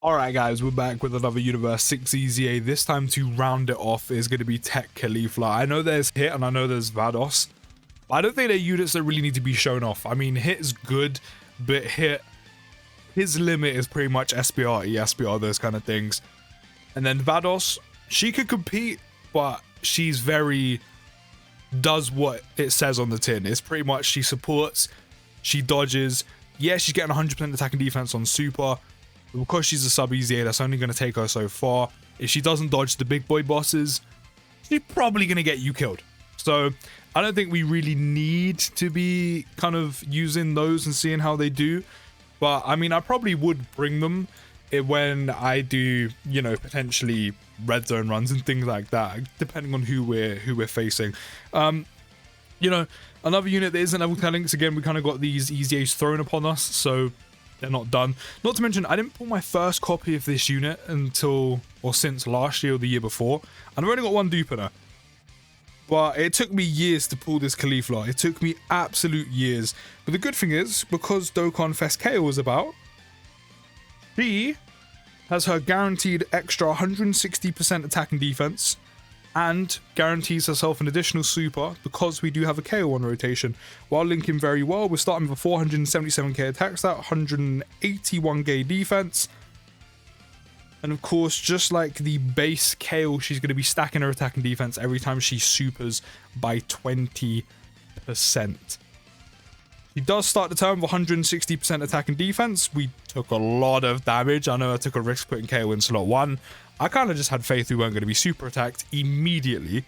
Alright guys, we're back with another Universe 6 EZA. This time to round it off is going to be EZA TEQ Caulifla. I know there's Hit and I know there's Vados, but I don't think they're units that really need to be shown off. I mean, Hit is good, but his limit is pretty much SPR, ESPR, those kind of things. And then Vados, she could compete, but she's does what it says on the tin. It's pretty much she supports, she dodges. Yeah, she's getting 100% attack and defense on super. Because she's a sub EZA, that's only going to take her so far. If she doesn't dodge the big boy bosses, she's probably going to get you killed. So I don't think we really need to be kind of using those and seeing how they do. But I mean, I probably would bring them when I do, you know, potentially red zone runs and things like that, depending on who we're facing. You know, another unit that isn't level 10 links, again, we kind of got these EZAs thrown upon us, so they're not done. Not to mention, I didn't pull my first copy of this unit since last year or the year before, and I've only got one dupe in her. But it took me years to pull this Caulifla. It took me absolute years. But the good thing is, because Dokkan Fest KO was about, she has her guaranteed extra 160% attack and defense, and guarantees herself an additional super because we do have a KO on rotation. While linking very well, we're starting with a 477k attack stat, 181k defense. And of course, just like the base KO, she's going to be stacking her attack and defense every time she supers by 20%. She does start the turn with 160% attack and defense. We took a lot of damage. I know I took a risk putting KO in slot 1. I kind of just had faith we weren't going to be super attacked immediately.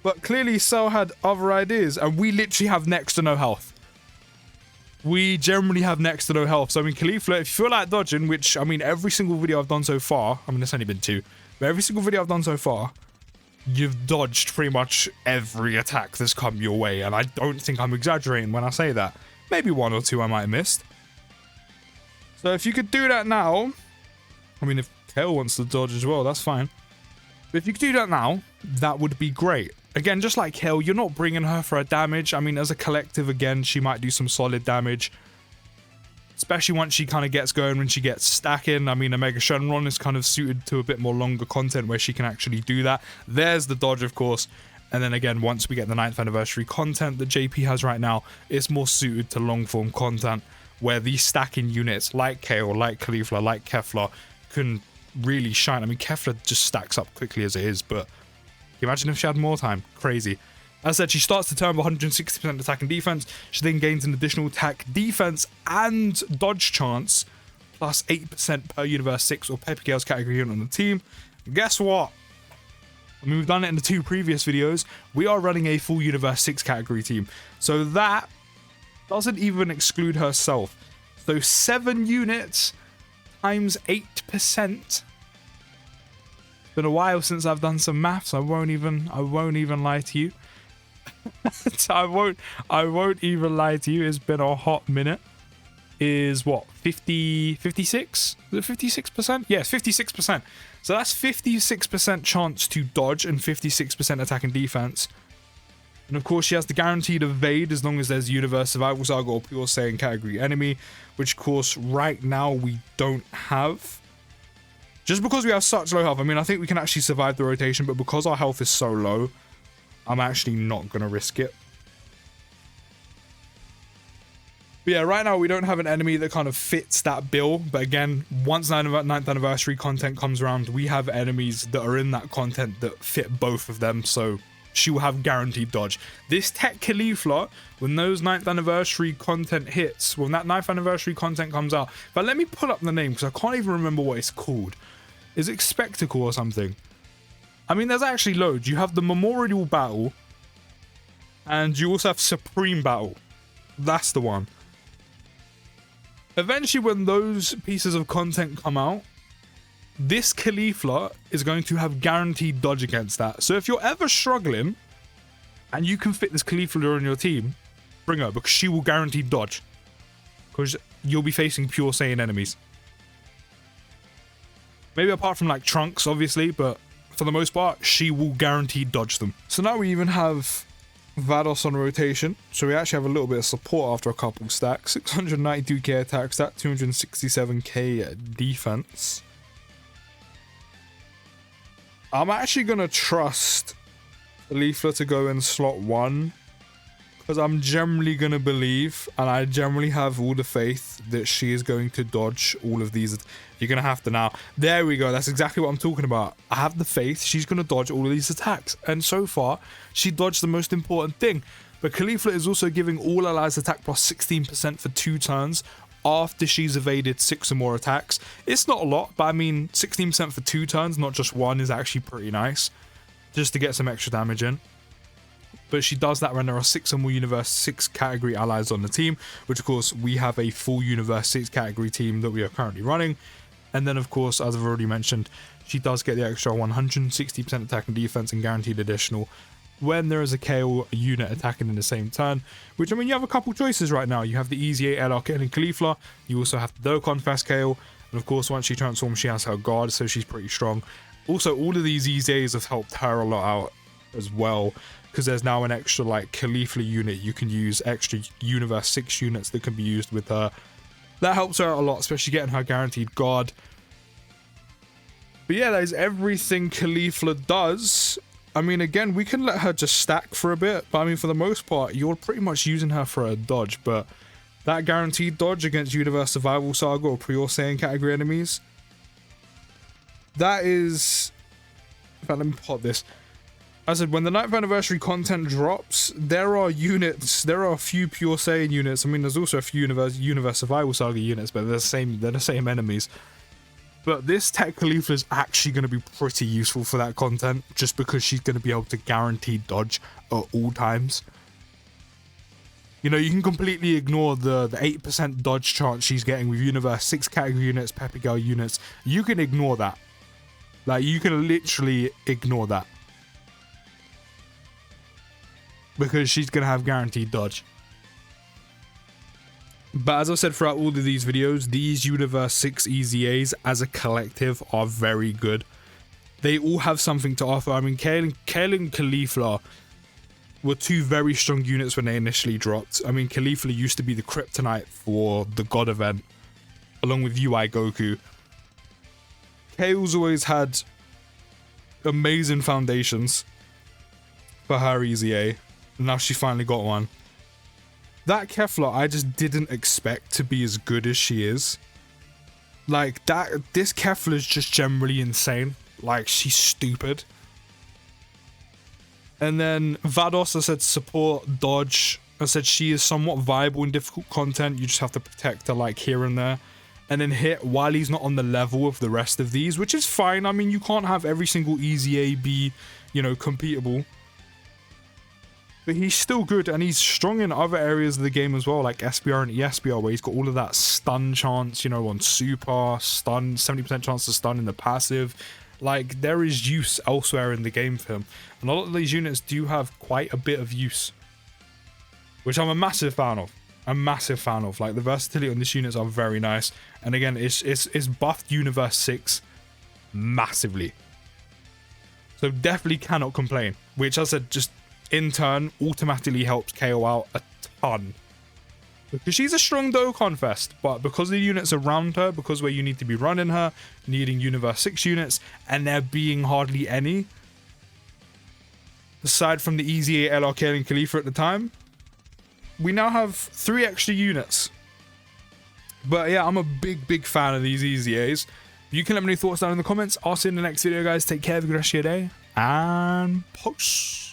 But clearly Cell had other ideas, and we literally have next to no health. We generally have next to no health. So I mean, Caulifla, if you feel like dodging, which I mean, every single video I've done so far, I mean, it's only been 2, but every single video I've done so far, you've dodged pretty much every attack that's come your way, and I don't think I'm exaggerating when I say that. Maybe 1 or 2 I might have missed. So if you could do that now, I mean, if Kale wants to dodge as well, that's fine. But if you could do that now, that would be great. Again, just like Kale, you're not bringing her for a damage. I mean, as a collective, again, she might do some solid damage. Especially once she kind of gets going, when she gets stacking. I mean, Omega Shenron is kind of suited to a bit more longer content where she can actually do that. There's the dodge, of course. And then again, once we get the 9th anniversary content that JP has right now, it's more suited to long form content where these stacking units like Kale, like Caulifla, like Kefla can really shine. I mean, Kefla just stacks up quickly as it is, but imagine if she had more time. Crazy. As I said, she starts the turn with 160% attack and defense. She then gains an additional attack, defense, and dodge chance, plus 8% per Universe 6 or Pepper Gale's category unit on the team. And guess what? I mean, we've done it in the 2 previous videos. We are running a full Universe 6 category team. So that doesn't even exclude herself. So 7 units times 8%. It's been a while since I've done some maths. I won't even lie to you. I won't even lie to you. It's been a hot minute. Is what, 56? Is it 56%? Yes, 56%. So that's 56% chance to dodge and 56% attack and defense. And of course, she has the guaranteed evade as long as there's Universe Survival Saga or Pure Saiyan category enemy, which of course right now we don't have. Just because we have such low health. I mean, I think we can actually survive the rotation, but because our health is so low, I'm actually not going to risk it. But yeah, right now we don't have an enemy that kind of fits that bill. But again, once 9th anniversary content comes around, we have enemies that are in that content that fit both of them. So she will have guaranteed dodge. This EZA TEQ Caulifla, when those 9th anniversary content hits, when that 9th anniversary content comes out, but let me pull up the name because I can't even remember what it's called. Is it Spectacle or something? I mean, there's actually loads. You have the Memorial Battle, and you also have Supreme Battle. That's the one. Eventually, when those pieces of content come out, this Caulifla is going to have guaranteed dodge against that. So if you're ever struggling, and you can fit this Caulifla on your team, bring her, because she will guarantee dodge. Because you'll be facing Pure Saiyan enemies. Maybe apart from like Trunks, obviously, but for the most part, she will guarantee dodge them. So now we even have Vados on rotation, so we actually have a little bit of support after a couple stacks. 692k attack stat, 267k defense. I'm actually gonna trust Caulifla to go in slot 1, because I'm generally gonna believe, and I generally have all the faith that she is going to dodge all of these. You're gonna have to now. There we go. That's exactly what I'm talking about. I have the faith she's gonna dodge all of these attacks, and so far she dodged the most important thing. But Caulifla is also giving all allies attack plus 16% for 2 turns after she's evaded 6 or more attacks. It's not a lot, but I mean 16% for 2 turns, not just 1, is actually pretty nice, just to get some extra damage in. But she does that when there are 6 or more Universe 6 category allies on the team, which of course we have a full Universe 6 category team that we are currently running. And then of course, as I've already mentioned, she does get the extra 160% attack and defense and guaranteed additional when there is a KO unit attacking in the same turn. Which, I mean, you have a couple choices right now. You have the EZA LRK and Caulifla. You also have the Dokkan fast KO. And of course, once she transforms, she has her guard, so she's pretty strong. Also, all of these EZAs have helped her a lot out as well, because there's now an extra like Caulifla unit you can use, extra Universe 6 units that can be used with her. That helps her out a lot, especially getting her guaranteed guard. But yeah, that is everything Caulifla does. I mean, again, we can let her just stack for a bit, but I mean, for the most part, you're pretty much using her for a dodge. But that guaranteed dodge against Universe Survival Saga or Pure Saiyan category enemies, that is... In fact, let me pop this. I said, when the 9th anniversary content drops, there are units, there are a few Pure Saiyan units. I mean, there's also a few Universe Survival Saga units, but they're the same enemies. But this Tech Caulifla is actually going to be pretty useful for that content, just because she's going to be able to guarantee dodge at all times. You know, you can completely ignore the 8% dodge chance she's getting with Universe 6 category units, Peppy Girl units. You can ignore that. Like, you can literally ignore that, because she's going to have guaranteed dodge. But as I've said throughout all of these videos, these Universe 6 EZAs as a collective are very good. They all have something to offer. I mean, Kale and Caulifla were 2 very strong units when they initially dropped. I mean, Caulifla used to be the kryptonite for the God event, along with UI Goku. Kale's always had amazing foundations for her EZA. Now she finally got one. That Kefla, I just didn't expect to be as good as she is. Like, this Kefla is just generally insane. Like, she's stupid. And then Vados, I said support, dodge. I said she is somewhat viable in difficult content. You just have to protect her, like, here and there. And then hit while he's not on the level of the rest of these, which is fine. I mean, you can't have every single EZA be, you know, competable. But he's still good, and he's strong in other areas of the game as well, like SBR and ESBR, where he's got all of that stun chance, you know, on super, stun, 70% chance to stun in the passive. Like, there is use elsewhere in the game for him. And a lot of these units do have quite a bit of use, which I'm a massive fan of. Like, the versatility on these units are very nice. And again, it's buffed Universe 6 massively. So definitely cannot complain, which, as I said, just in turn automatically helps KO out a ton, because she's a strong Dokkan Fest, but because the units around her, because where you need to be running her, needing Universe 6 units, and there being hardly any, aside from the EZA, LRK, and Caulifla at the time, we now have 3 extra units. But yeah, I'm a big fan of these EZAs. You can let me know your thoughts down in the comments. I'll see you in the next video, guys. Take care, have a good rest of your day, and peace.